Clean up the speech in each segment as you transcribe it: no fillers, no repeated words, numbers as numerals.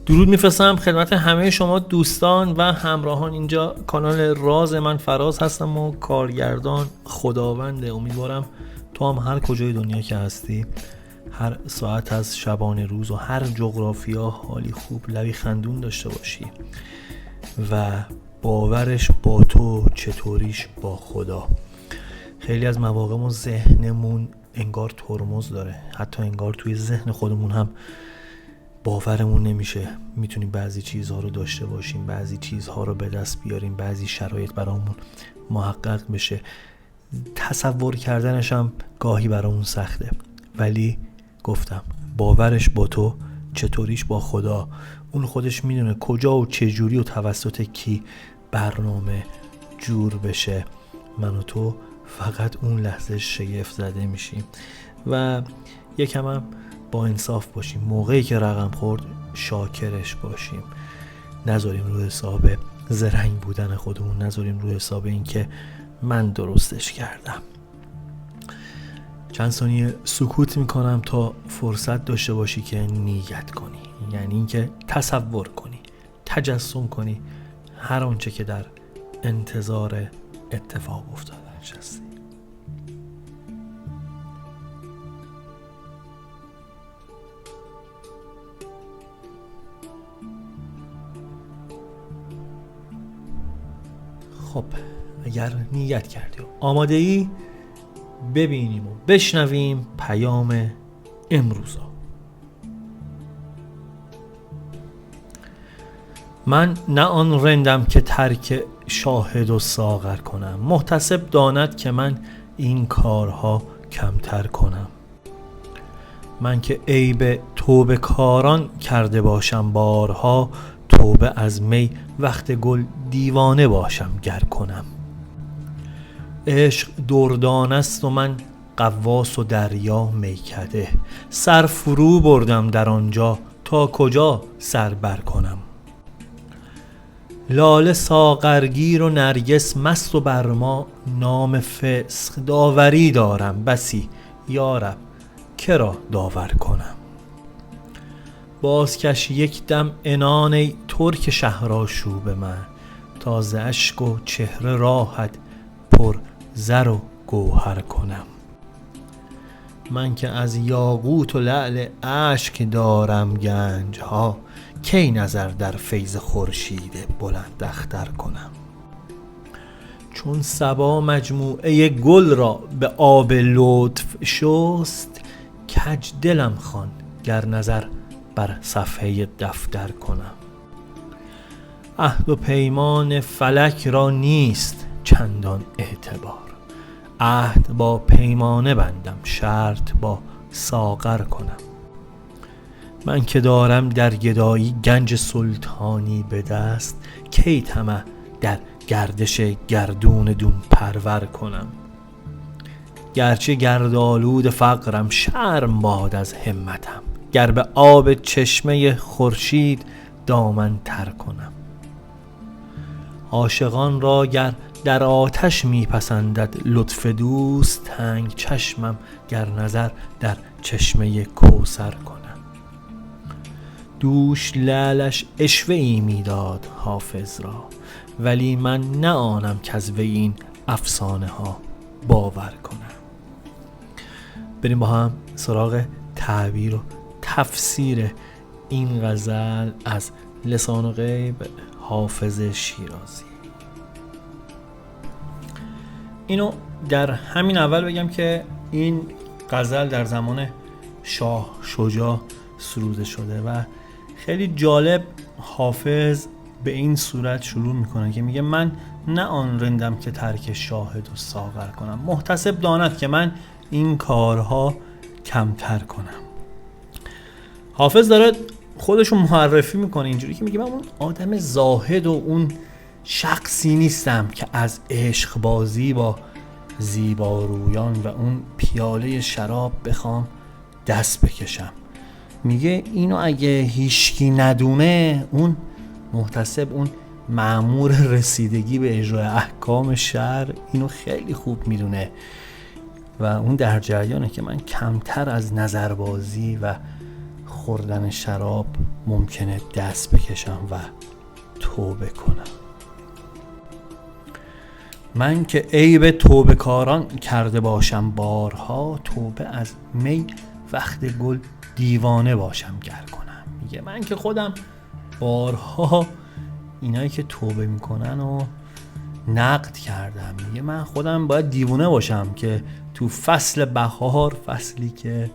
درود میفرستم خدمت همه شما دوستان و همراهان. اینجا کانال راز من فراز هستم و کارگردان خداونده. امیدوارم تو هم هر کجای دنیا که هستی، هر ساعت از شبانه روز و هر جغرافیا حالی خوب، لبی خندون داشته باشی و باورش با تو چطوریش با خدا. خیلی از مواقع ما ذهنمون انگار ترمز داره، حتی انگار توی ذهن خودمون هم باورمون نمیشه میتونیم بعضی چیزها رو داشته باشیم، بعضی چیزها رو به دست بیاریم، بعضی شرایط برامون محقق بشه. تصور کردنش هم گاهی برامون سخته، ولی گفتم باورش با تو چطوریش با خدا. اون خودش میدونه کجا و چجوری و توسط کی برنامه جور بشه. من و تو فقط اون لحظه شگفت زده میشیم و یکم هم با انصاف باشیم. موقعی که رقم خورد شاکرش باشیم، نذاریم روی حساب زرنگ بودن خودمون، نذاریم روی حساب این که من درستش کردم. چند ثانیه سکوت میکنم تا فرصت داشته باشی که نیت کنی، یعنی این که تصور کنی، تجسم کنی هر آنچه که در انتظار اتفاق افتادنش هستی. خب اگر نیت کردی و آماده ای، ببینیم و بشنویم پیام امروزا. من نه آن رندم که ترک شاهد و ساغر کنم، محتسب داند که من این کارها کمتر کنم. من که عیب توبه کاران کرده باشم بارها، توبه از می وقت گل دیوانه باشم گر کنم. عشق دردان است و من غواص و دریا میکده، سر فرو بردم در آنجا تا کجا سر بر کنم. لاله ساغرگیر و نرگس مست و بر ما نام فسق، داوری دارم بسی یارب که را داور کنم. بازکش یک دم عنان ای ترک شهرآشوب من، تا ز اشک و چهره راحت پر زر و گوهر کنم. من که از یاقوت و لعل اشک دارم گنج ها، کی نظر در فیض خورشید بلند اختر کنم. چون صبا مجموعه گل را به آب لطف شست، کج دلم خوان گر نظر بر صفحه دفتر کنم. عهد و پیمان فلک را نیست چندان اعتبار، عهد با پیمانه بندم شرط با ساغر کنم. من که دارم در گدایی گنج سلطانی به دست، کی طمع در گردش گردون دون پرور کنم. گرچه گردآلود فقرم شرم باد از همتم، گر به آب چشمه خورشید دامن تر کنم. عاشقان را گر در آتش میپسندد لطف دوست، تنگ چشمم گر نظر در چشمه کوثر کنم. دوش لعلش عشوه ای میداد حافظ را، ولی من نه آنم کز وی این افسانه ها باور کنم. بریم با هم سراغ تعبیر و تفسیر این غزل از لسان غیب حافظ شیرازی. اینو در همین اول بگم که این غزل در زمان شاه شجاع سروده شده و خیلی جالب حافظ به این صورت شروع میکنه که میگه من نه آن رندم که ترک شاهد و ساغر کنم، محتسب داند که من این کارها کمتر کنم. حافظ داره خودشو معرفی میکنه اینجوری که میگه من اون آدم زاهد و اون شخصی نیستم که از عشق بازی با زیبارویان و اون پیاله شراب بخوام دست بکشم. میگه اینو اگه هیچکی ندونه، اون محتسب، اون مأمور رسیدگی به اجرای احکام شرع اینو خیلی خوب میدونه و اون در جریانه که من کمتر از نظربازی و خوردن شراب ممکنه دست بکشم و توبه کنم. من که عیب توبه کاران کرده باشم بارها، توبه از می وقت گل دیوانه باشم گر کنم. میگه من که خودم بارها اینایی که توبه میکنن و نقد کردم. میگه من خودم باید دیوانه باشم که تو فصل بهار، فصلی که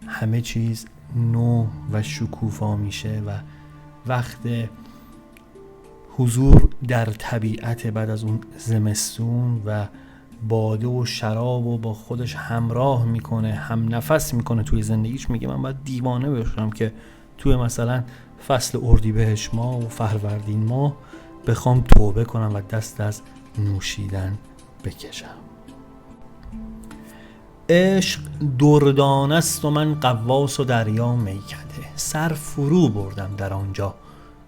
همه چیز نو و شکوفا میشه و وقت حضور در طبیعت بعد از اون زمستون و باده و شراب و با خودش همراه میکنه، هم نفس میکنه توی زندگیش. میگه من باید دیوانه باشم که توی مثلا فصل اردیبهشت ماه و فروردین ماه بخوام توبه کنم و دست از نوشیدن بکشم. عشق دردانه است و من غواص و دریا میکده، سر فرو بردم در آنجا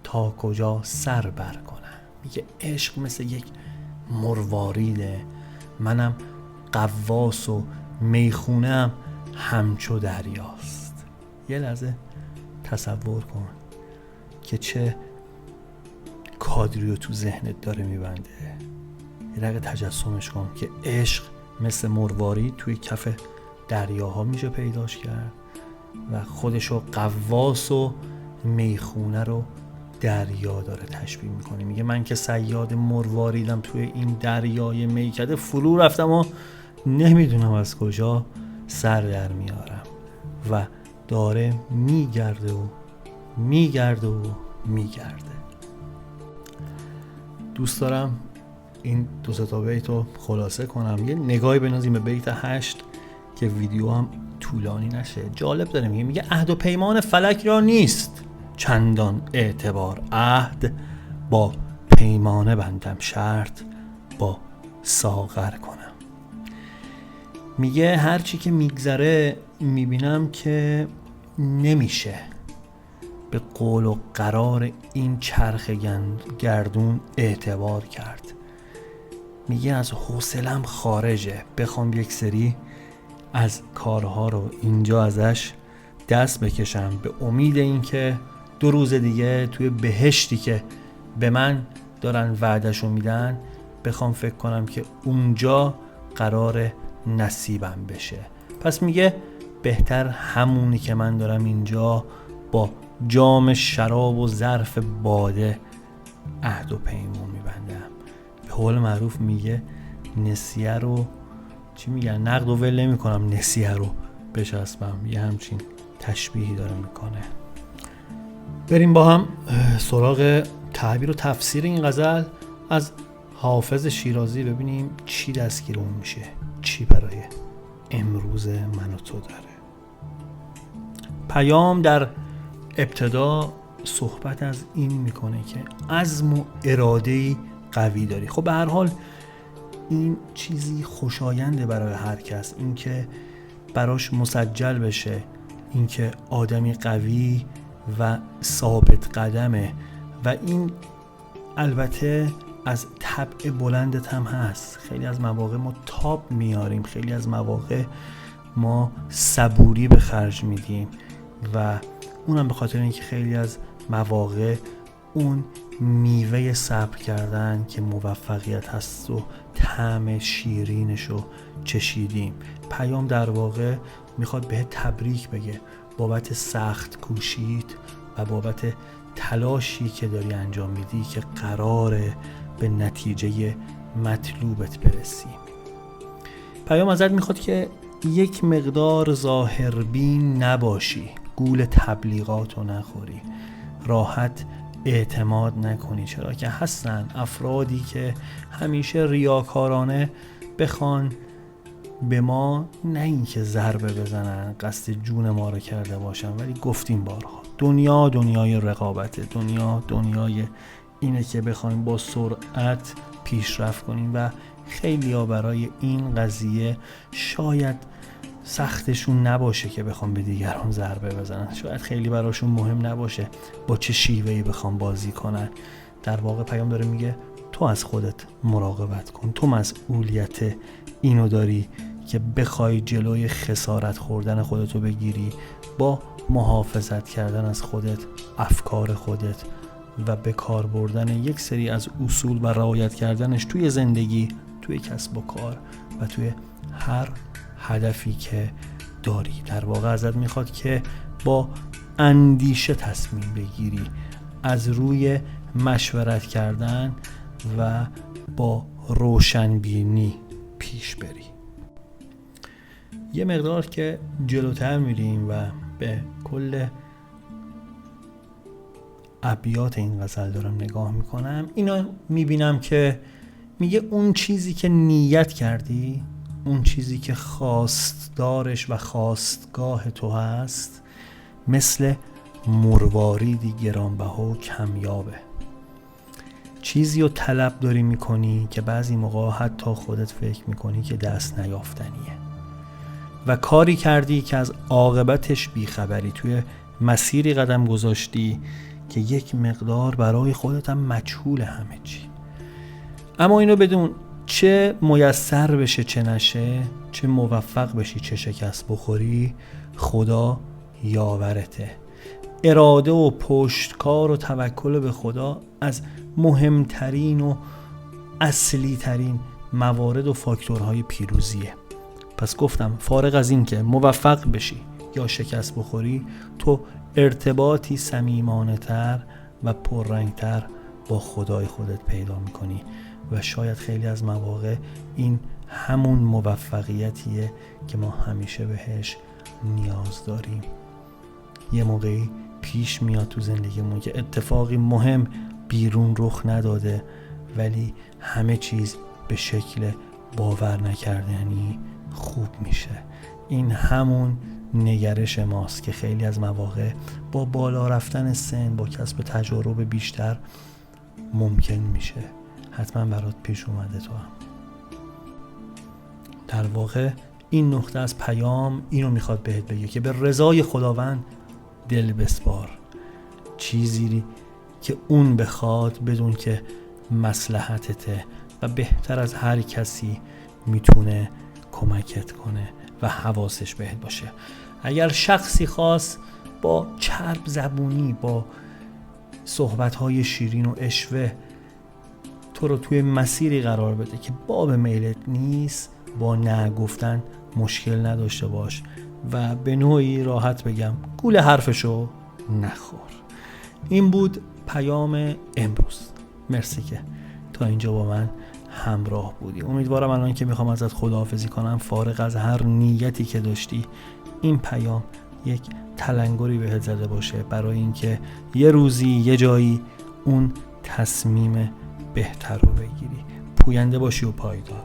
تا کجا سر بر کنم. میگه عشق مثل یک مرواریده، منم غواص و میخونم همچو دریاست. یه لحظه تصور کن که چه کادری رو تو ذهنت داره میبنده. یه دقیقه تجسمش کن که عشق مثل مروارید توی کف دریاها میشه پیداش کرد و خودشو غواص و میخونه رو دریا داره تشبیه میکنه. میگه من که صیاد مرواریدم توی این دریای میکده، فرو رفتم و نمیدونم از کجا سر در میارم و داره میگرده و میگرده و میگرده. دوست دارم این 2 تا بیت رو خلاصه کنم، یه نگاهی بندازیم به بیت 8 که ویدیو هم طولانی نشه. جالب داره میگه عهد و پیمان فلک را نیست چندان اعتبار، عهد با پیمانه بندم شرط با ساغر کنم. میگه هرچی که میگذره میبینم که نمیشه به قول و قرار این چرخ گردون اعتبار کرد. میگه از حوصلم خارجه بخوام یک سری از کارها رو اینجا ازش دست بکشم به امید این که 2 روز دیگه توی بهشتی که به من دارن وعدهشو میدن بخوام فکر کنم که اونجا قرار نصیبم بشه. پس میگه بهتر همونی که من دارم اینجا با جام شراب و ظرف باده عهد و پیمان میبندم. به قول معروف میگه نسیه رو چی میگن، نقد و ول نمی کنم نسیه رو بچسبم. یه همچین تشبیهی داره میکنه. بریم با هم سراغ تعبیر و تفسیر این غزل از حافظ شیرازی، ببینیم چی دستگیرمون میشه، چی برای امروز من و تو داره. پیام در ابتدا صحبت از این میکنه که عزم و اراده‌ای قوی داری. خب به هر حال این چیزی خوشاینده برای هر کس، این که براش مسجل بشه، این که آدمی قوی و ثابت قدمه و این البته از طبع بلندت هم هست. خیلی از مواقع ما تاب میاریم، خیلی از مواقع ما صبوری به خرج میدیم و اونم به خاطر اینکه خیلی از مواقع اون میوه صبر کردن که موفقیت هست و طعم شیرینشو چشیدیم. پیام در واقع میخواد به تبریک بگه بابت سخت کوشید و بابت تلاشی که داری انجام میدی که قراره به نتیجه مطلوبت برسی. پیام ازت میخواد که یک مقدار ظاهربین نباشی، گول تبلیغاتو نخوری، راحت اعتماد نکنی. چرا که هستن افرادی که همیشه ریاکارانه بخوان به ما نه اینکه ضربه بزنن، قصد جون ما رو کرده باشن، ولی گفتیم بارها دنیا دنیای رقابته، دنیا دنیای اینه که بخوایم با سرعت پیشرفت کنیم و خیلی ها برای این قضیه شاید سختشون نباشه که بخوام به دیگران ضربه بزنن، شاید خیلی براشون مهم نباشه با چه شیوهی بخوام بازی کنن. در واقع پیام داره میگه تو از خودت مراقبت کن، تو مسئولیت اینو داری که بخوای جلوی خسارت خوردن خودتو بگیری با محافظت کردن از خودت، افکار خودت و به کار بردن یک سری از اصول و رعایت کردنش توی زندگی، توی کسب و کار و توی هر هدفی که داری. در واقع ازت میخواد که با اندیشه تصمیم بگیری، از روی مشورت کردن و با روشنبینی پیش بری. یه مقدار که جلوتر میریم و به کل ابیات این غزل دارم نگاه میکنم، اینا میبینم که میگه اون چیزی که نیت کردی، اون چیزی که خواستارش و خواستگاه تو هست، مثل مرواریدی گرانبها و کمیابه. چیزی رو طلب داری میکنی که بعضی موقع حتی خودت فکر میکنی که دست نیافتنیه و کاری کردی که از عاقبتش بیخبری، توی مسیری قدم گذاشتی که یک مقدار برای خودت هم مجهول همه چی. اما اینو بدون، چه میسر بشه چه نشه، چه موفق بشی چه شکست بخوری، خدا یاورته. اراده و پشتکار و توکل به خدا از مهمترین و اصلی ترین موارد و فاکتورهای پیروزیه. پس گفتم فارغ از این که موفق بشی یا شکست بخوری، تو ارتباطی صمیمانه تر و پررنگتر با خدای خودت پیدا میکنی و شاید خیلی از مواقع این همون موفقیتیه که ما همیشه بهش نیاز داریم. یه موقعی پیش میاد تو زندگیمون که اتفاقی مهم بیرون رخ نداده ولی همه چیز به شکل باور نکردنی خوب میشه. این همون نگرش ماست که خیلی از مواقع با بالا رفتن سن، با کسب تجارب بیشتر ممکن میشه. حتما برات پیش اومده تو هم. در واقع این نقطه از پیام اینو میخواد بهت بگه که به رضای خداوند دل بسپار، چیزی که اون بخواد بدون که مصلحتته و بهتر از هر کسی میتونه کمکت کنه و حواسش بهت باشه. اگر شخصی خاص با چرب زبونی، با صحبت‌های شیرین و اشوه تو رو توی مسیری قرار بده که باب میلت نیست، با نه گفتن مشکل نداشته باش و به نوعی راحت بگم گول حرفشو نخور. این بود پیام امروز. مرسی که تا اینجا با من همراه بودی. امیدوارم الان که میخوام ازت خداحافظی کنم، فارغ از هر نیتی که داشتی، این پیام یک تلنگری بهت زده باشه برای اینکه یه روزی یه جایی اون تصمیم بهتر رو بگیری. پوینده باشی و پایدار.